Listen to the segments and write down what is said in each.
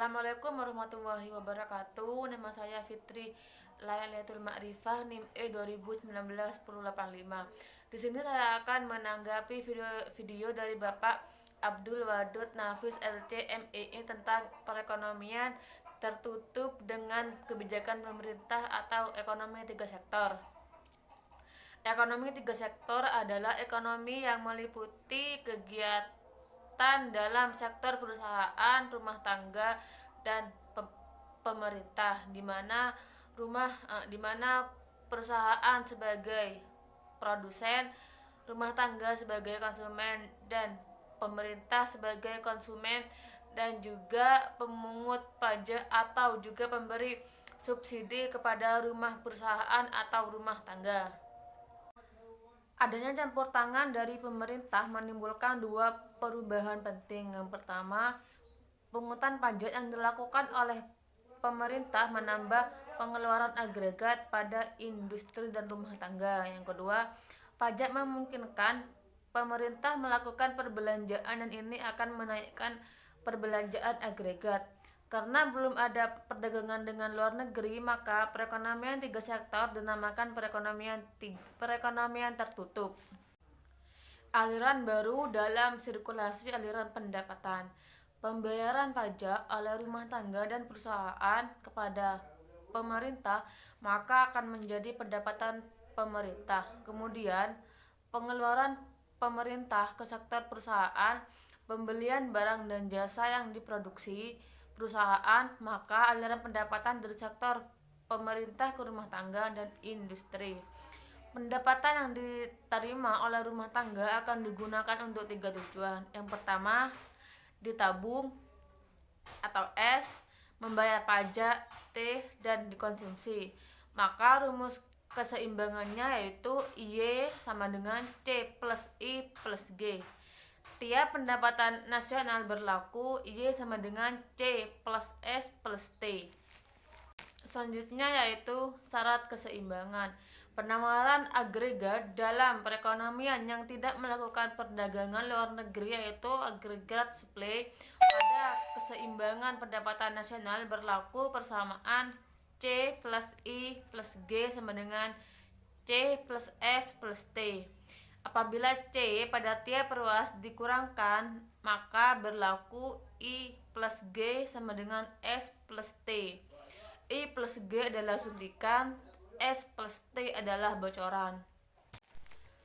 Assalamualaikum warahmatullahi wabarakatuh. Nama saya Fitri Laylatul Ma'rifah NIM E 2019-1085. Di sini saya akan menanggapi video dari Bapak Abdul Wadud Nafis LC MEI tentang perekonomian tertutup dengan kebijakan pemerintah atau ekonomi tiga sektor. Ekonomi tiga sektor adalah ekonomi yang meliputi kegiatan dalam sektor perusahaan, rumah tangga, dan pemerintah, di mana perusahaan sebagai produsen, rumah tangga sebagai konsumen, dan pemerintah sebagai konsumen dan juga pemungut pajak atau juga pemberi subsidi kepada rumah perusahaan atau rumah tangga. Adanya campur tangan dari pemerintah menimbulkan dua perubahan penting. Yang pertama, pungutan pajak yang dilakukan oleh pemerintah menambah pengeluaran agregat pada industri dan rumah tangga. Yang kedua, pajak memungkinkan pemerintah melakukan perbelanjaan dan ini akan menaikkan perbelanjaan agregat. Karena belum ada perdagangan dengan luar negeri, maka perekonomian tiga sektor dinamakan perekonomian tertutup. Aliran baru dalam sirkulasi aliran pendapatan. Pembayaran pajak oleh rumah tangga dan perusahaan kepada pemerintah maka akan menjadi pendapatan pemerintah. Kemudian pengeluaran pemerintah ke sektor perusahaan, pembelian barang dan jasa yang diproduksi perusahaan, maka aliran pendapatan dari sektor pemerintah ke rumah tangga dan industri. Pendapatan yang diterima oleh rumah tangga akan digunakan untuk tiga tujuan. Yang pertama, ditabung atau S, membayar pajak, T, dan dikonsumsi. Maka rumus keseimbangannya yaitu Y sama dengan C plus I plus G. Tiap pendapatan nasional berlaku Y sama dengan C plus S plus T. Selanjutnya yaitu syarat keseimbangan. Penawaran agregat dalam perekonomian yang tidak melakukan perdagangan luar negeri yaitu agregat supply. Pada keseimbangan pendapatan nasional berlaku persamaan C plus I plus G sama dengan C plus S plus T. Apabila C pada tiap ruas dikurangkan, maka berlaku I plus G sama dengan S plus T. I plus G adalah suntikan, S plus T adalah bocoran.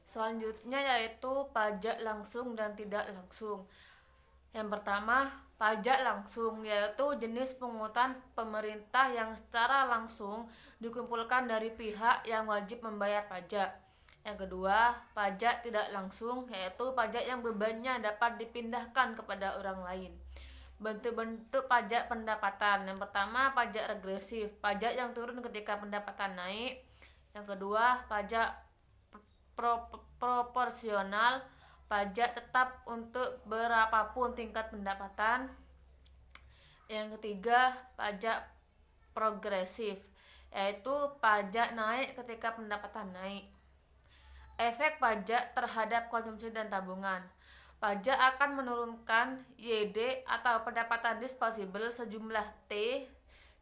Selanjutnya yaitu pajak langsung dan tidak langsung. Yang pertama, pajak langsung yaitu jenis pungutan pemerintah yang secara langsung dikumpulkan dari pihak yang wajib membayar pajak. Yang kedua, pajak tidak langsung yaitu pajak yang bebannya dapat dipindahkan kepada orang lain. Bentuk-bentuk pajak pendapatan. Yang pertama, pajak regresif, pajak yang turun ketika pendapatan naik. Yang kedua, pajak proporsional, pajak tetap untuk berapapun tingkat pendapatan. Yang ketiga, pajak progresif, yaitu pajak naik ketika pendapatan naik. Efek pajak terhadap konsumsi dan tabungan. Pajak akan menurunkan YD atau pendapatan disposable sejumlah T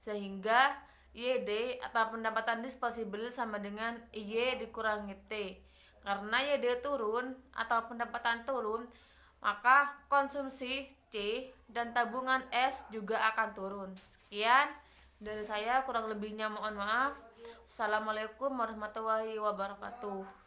sehingga YD atau pendapatan disposable sama dengan Y dikurangi T. Karena YD turun atau pendapatan turun, maka konsumsi C dan tabungan S juga akan turun. Sekian dari saya, kurang lebihnya mohon maaf. Assalamualaikum warahmatullahi wabarakatuh.